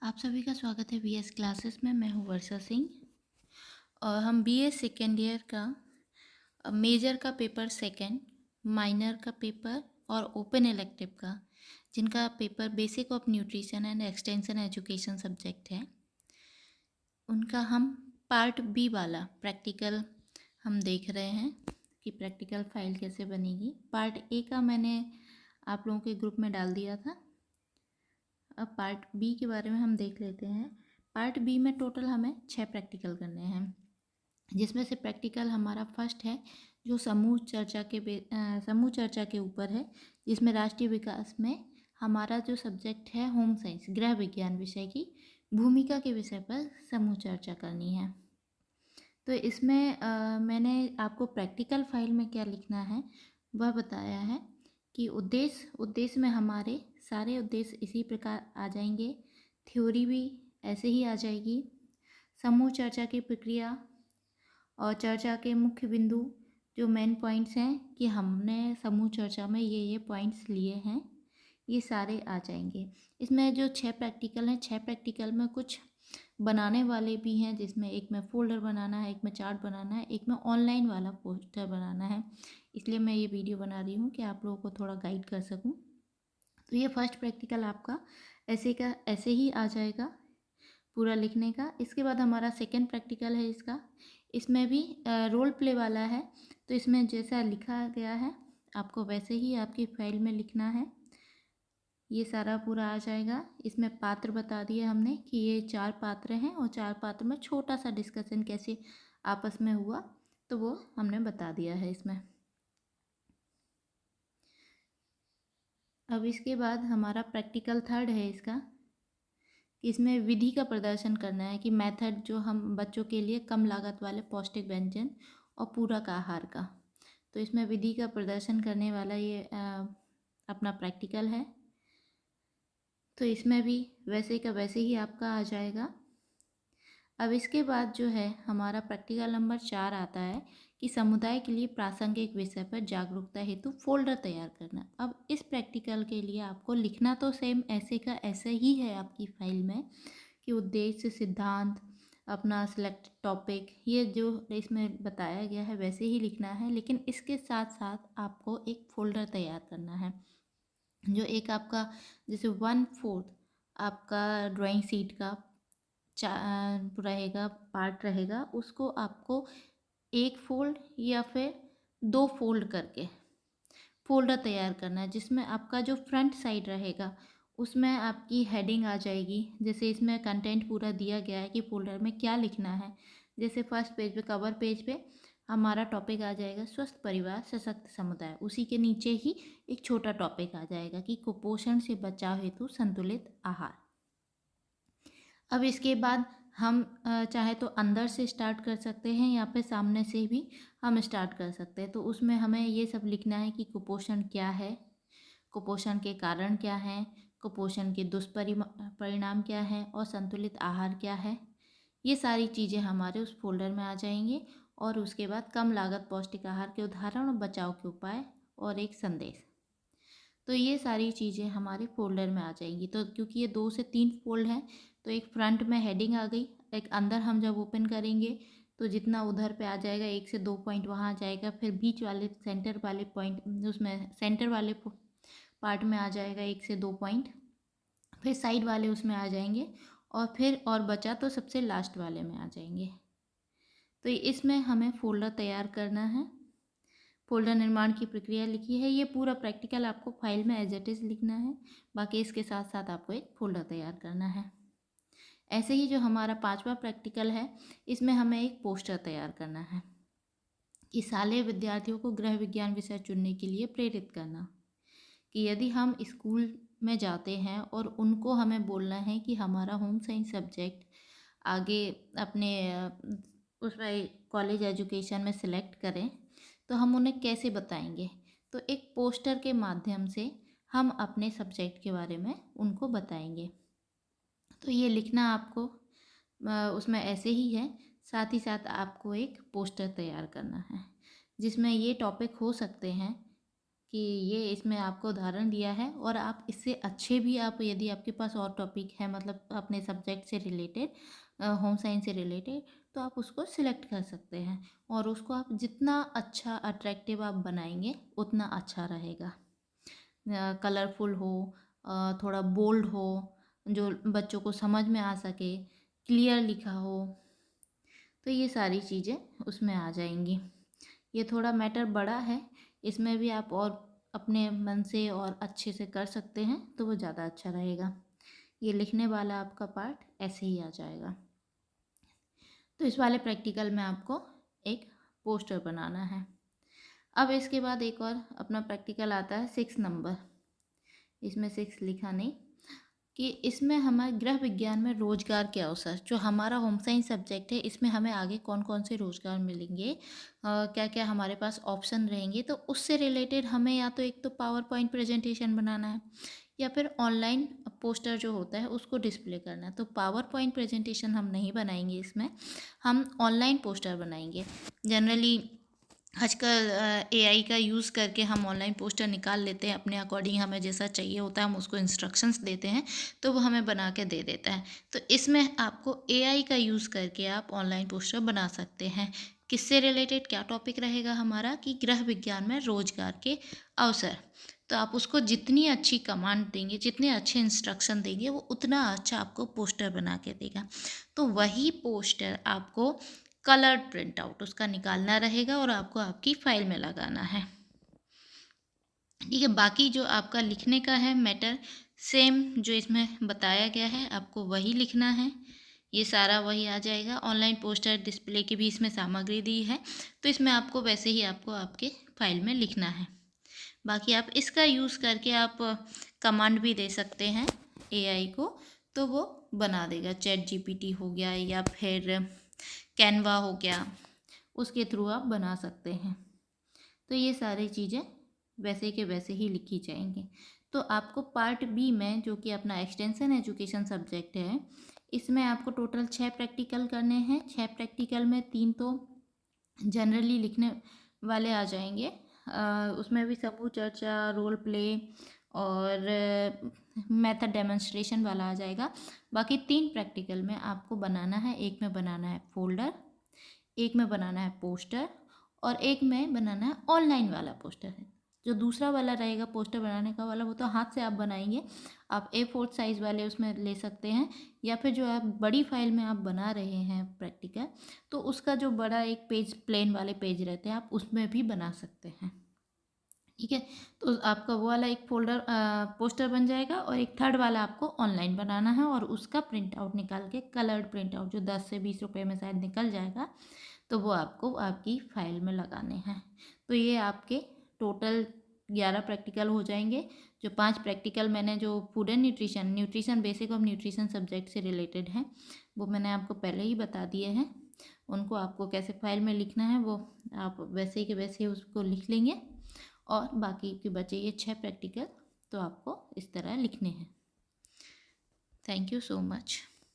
आप सभी का स्वागत है बीएस क्लासेस में। मैं हूँ वर्षा सिंह और हम बीएस सेकेंड ईयर का मेजर का पेपर सेकंड, माइनर का पेपर और ओपन इलेक्टिव का, जिनका paper basic of nutrition and extension education subject है, उनका हम पार्ट बी वाला प्रैक्टिकल हम देख रहे हैं कि प्रैक्टिकल फाइल कैसे बनेगी। पार्ट ए का मैंने आप लोगों के ग्रुप में डाल दिया था। अब पार्ट बी के बारे में हम देख लेते हैं। पार्ट बी में टोटल हमें 6 प्रैक्टिकल करने हैं, जिसमें से प्रैक्टिकल हमारा फर्स्ट है जो समूह चर्चा के ऊपर है, जिसमें राष्ट्रीय विकास में हमारा जो सब्जेक्ट है होम साइंस, गृह विज्ञान विषय की भूमिका के विषय पर समूह चर्चा करनी है। तो इसमें मैंने आपको प्रैक्टिकल फाइल में क्या लिखना है वह बताया है कि उद्देश्य में हमारे सारे उद्देश्य इसी प्रकार आ जाएंगे। थ्योरी भी ऐसे ही आ जाएगी। समूह चर्चा की प्रक्रिया और चर्चा के मुख्य बिंदु जो मेन पॉइंट्स हैं कि हमने समूह चर्चा में ये पॉइंट्स लिए हैं, ये सारे आ जाएंगे। इसमें जो 6 प्रैक्टिकल हैं, 6 प्रैक्टिकल में कुछ बनाने वाले भी हैं, जिसमें एक में फोल्डर बनाना है, एक में चार्ट बनाना है, एक में ऑनलाइन वाला पोस्टर बनाना है। इसलिए मैं ये वीडियो बना रही हूँ कि आप लोगों को थोड़ा गाइड कर सकूँ। तो ये फर्स्ट प्रैक्टिकल आपका ऐसे ही आ जाएगा पूरा लिखने का। इसके बाद हमारा सेकंड प्रैक्टिकल है इसमें भी रोल प्ले वाला है। तो इसमें जैसा लिखा गया है आपको वैसे ही आपकी फाइल में लिखना है। ये सारा पूरा आ जाएगा। इसमें पात्र बता दिए हमने कि ये 4 पात्र हैं और 4 पात्र में छोटा सा डिस्कशन कैसे आपस में हुआ, तो वो हमने बता दिया है इसमें। अब इसके बाद हमारा प्रैक्टिकल थर्ड है इसमें विधि का प्रदर्शन करना है कि मेथड जो हम बच्चों के लिए कम लागत वाले पौष्टिक व्यंजन और पूरक आहार का, तो इसमें विधि का प्रदर्शन करने वाला ये अपना प्रैक्टिकल है। तो इसमें भी वैसे का वैसे ही आपका आ जाएगा। अब इसके बाद जो है हमारा प्रैक्टिकल नंबर 4 आता है कि समुदाय के लिए प्रासंगिक विषय पर जागरूकता हेतु फोल्डर तैयार करना। अब इस प्रैक्टिकल के लिए आपको लिखना तो सेम ऐसे का ऐसे ही है आपकी फाइल में कि उद्देश्य, सिद्धांत, अपना सिलेक्ट टॉपिक, ये जो इसमें बताया गया है वैसे ही लिखना है, लेकिन इसके साथ साथ आपको एक फोल्डर तैयार करना है जो एक आपका जैसे 1/4 आपका ड्राइंग शीट का रहेगा, पार्ट रहेगा, उसको आपको एक फोल्ड या फिर 2 फोल्ड करके फोल्डर तैयार करना है, जिसमें आपका जो फ्रंट साइड रहेगा उसमें आपकी हेडिंग आ जाएगी। जैसे इसमें कंटेंट पूरा दिया गया है कि फोल्डर में क्या लिखना है। जैसे फर्स्ट पेज पे, कवर पेज पे हमारा टॉपिक आ जाएगा स्वस्थ परिवार सशक्त समुदाय, उसी के नीचे ही एक छोटा टॉपिक आ जाएगा कि कुपोषण से बचाव हेतु संतुलित आहार। अब इसके बाद हम चाहे तो अंदर से स्टार्ट कर सकते हैं या फिर सामने से भी हम स्टार्ट कर सकते हैं। तो उसमें हमें ये सब लिखना है कि कुपोषण क्या है, कुपोषण के कारण क्या हैं, कुपोषण के दुष्परिणाम क्या हैं और संतुलित आहार क्या है। ये सारी चीज़ें हमारे उस फोल्डर में आ जाएंगे। और उसके बाद कम लागत पौष्टिक आहार के उदाहरण और बचाव के उपाय और एक संदेश। तो ये सारी चीज़ें हमारे फोल्डर में आ जाएंगी। तो क्योंकि ये 2 से 3 फोल्ड हैं, तो एक फ्रंट में हेडिंग आ गई, एक अंदर हम जब ओपन करेंगे तो जितना उधर पे आ जाएगा 1 से 2 पॉइंट वहाँ आ जाएगा, फिर बीच वाले सेंटर वाले पॉइंट उसमें सेंटर वाले पार्ट में आ जाएगा 1 से 2 पॉइंट, फिर साइड वाले उसमें आ जाएंगे और फिर और बचा तो सबसे लास्ट वाले में आ जाएंगे। तो इसमें हमें फोल्डर तैयार करना है। फोल्डर निर्माण की प्रक्रिया लिखी है। ये पूरा प्रैक्टिकल आपको फाइल में एज इट इज़ लिखना है, बाकी इसके साथ साथ आपको एक फोल्डर तैयार करना है। ऐसे ही जो हमारा 5वां प्रैक्टिकल है, इसमें हमें एक पोस्टर तैयार करना है कि शालेय विद्यार्थियों को गृह विज्ञान विषय चुनने के लिए प्रेरित करना। कि यदि हम स्कूल में जाते हैं और उनको हमें बोलना है कि हमारा होम साइंस सब्जेक्ट आगे अपने उसमें कॉलेज एजुकेशन में सिलेक्ट करें, तो हम उन्हें कैसे बताएंगे। तो एक पोस्टर के माध्यम से हम अपने सब्जेक्ट के बारे में उनको बताएंगे। तो ये लिखना आपको उसमें ऐसे ही है। साथ ही साथ आपको एक पोस्टर तैयार करना है जिसमें ये टॉपिक हो सकते हैं कि ये इसमें आपको उदाहरण दिया है, और आप इससे अच्छे भी आप यदि आपके पास और टॉपिक है मतलब अपने सब्जेक्ट से रिलेटेड, होम साइंस से रिलेटेड, तो आप उसको सिलेक्ट कर सकते हैं, और उसको आप जितना अच्छा अट्रैक्टिव आप बनाएंगे उतना अच्छा रहेगा। कलरफुल हो, थोड़ा बोल्ड हो, जो बच्चों को समझ में आ सके, क्लियर लिखा हो, तो ये सारी चीज़ें उसमें आ जाएंगी। ये थोड़ा मैटर बड़ा है, इसमें भी आप और अपने मन से और अच्छे से कर सकते हैं तो वो ज़्यादा अच्छा रहेगा। ये लिखने वाला आपका पार्ट ऐसे ही आ जाएगा। तो इस वाले प्रैक्टिकल में आपको एक पोस्टर बनाना है। अब इसके बाद एक और अपना प्रैक्टिकल आता है 6 नंबर। इसमें 6 लिखा नहीं, कि इसमें हमारे गृह विज्ञान में रोजगार के अवसर, जो हमारा होम साइंस सब्जेक्ट है, इसमें हमें आगे कौन कौन से रोजगार मिलेंगे, क्या क्या हमारे पास ऑप्शन रहेंगे, तो उससे रिलेटेड हमें या तो एक तो पावर पॉइंट प्रेजेंटेशन बनाना है, या फिर ऑनलाइन पोस्टर जो होता है उसको डिस्प्ले करना है। तो पावर पॉइंट प्रेजेंटेशन हम नहीं बनाएंगे, इसमें हम ऑनलाइन पोस्टर बनाएंगे। जनरली आजकल एआई का यूज़ करके हम ऑनलाइन पोस्टर निकाल लेते हैं, अपने अकॉर्डिंग हमें जैसा चाहिए होता है हम उसको इंस्ट्रक्शंस देते हैं तो वो हमें बना के दे देता है। तो इसमें आपको एआई का यूज़ करके आप ऑनलाइन पोस्टर बना सकते हैं। किससे रिलेटेड क्या टॉपिक रहेगा हमारा, कि गृह विज्ञान में रोजगार के अवसर। तो आप उसको जितनी अच्छी कमांड देंगे, जितने अच्छे इंस्ट्रक्शन देंगे, वो उतना अच्छा आपको पोस्टर बना के देगा। तो वही पोस्टर आपको कलर्ड प्रिंट आउट उसका निकालना रहेगा और आपको आपकी फाइल में लगाना है। ठीक है, बाकी जो आपका लिखने का है मैटर, सेम जो इसमें बताया गया है आपको वही लिखना है। ये सारा वही आ जाएगा। ऑनलाइन पोस्टर डिस्प्ले की भी इसमें सामग्री दी है, तो इसमें आपको वैसे ही आपको आपके फाइल में लिखना है। बाकी आप इसका यूज़ करके आप कमांड भी दे सकते हैं एआई को, तो वो बना देगा। चैट जीपीटी हो गया या फिर कैनवा हो गया, उसके थ्रू आप बना सकते हैं। तो ये सारी चीज़ें वैसे के वैसे ही लिखी जाएंगी। तो आपको पार्ट बी में, जो कि अपना एक्सटेंशन एजुकेशन सब्जेक्ट है, इसमें आपको टोटल 6 प्रैक्टिकल करने हैं। 6 प्रैक्टिकल में 3 तो जनरली लिखने वाले आ जाएंगे, उसमें भी समूह चर्चा, रोल प्ले और मेथड डेमोन्स्ट्रेशन वाला आ जाएगा। बाकी 3 प्रैक्टिकल में आपको बनाना है, एक में बनाना है फोल्डर, एक में बनाना है पोस्टर, और एक में बनाना है ऑनलाइन वाला पोस्टर है। जो दूसरा वाला रहेगा पोस्टर बनाने का वाला, वो तो हाथ से आप बनाएंगे। आप A4 साइज़ वाले उसमें ले सकते हैं, या फिर जो आप बड़ी फाइल में आप बना रहे हैं प्रैक्टिकल, तो उसका जो बड़ा एक पेज, प्लेन वाले पेज रहते हैं, आप उसमें भी बना सकते हैं। ठीक है, तो आपका वो वाला एक फोल्डर पोस्टर बन जाएगा, और एक थर्ड वाला आपको ऑनलाइन बनाना है, और उसका प्रिंट आउट निकाल के, कलर्ड प्रिंट आउट जो 10 से 20 रुपये में शायद निकल जाएगा, तो वो आपको आपकी फाइल में लगाने हैं। तो ये आपके टोटल 11 प्रैक्टिकल हो जाएंगे। जो 5 प्रैक्टिकल मैंने, जो food and nutrition basic of nutrition subject से रिलेटेड हैं, वो मैंने आपको पहले ही बता दिए हैं। उनको आपको कैसे फाइल में लिखना है वो आप वैसे ही के वैसे ही उसको लिख लेंगे, और बाकी के बचे ये 6 प्रैक्टिकल तो आपको इस तरह लिखने हैं। Thank you so much.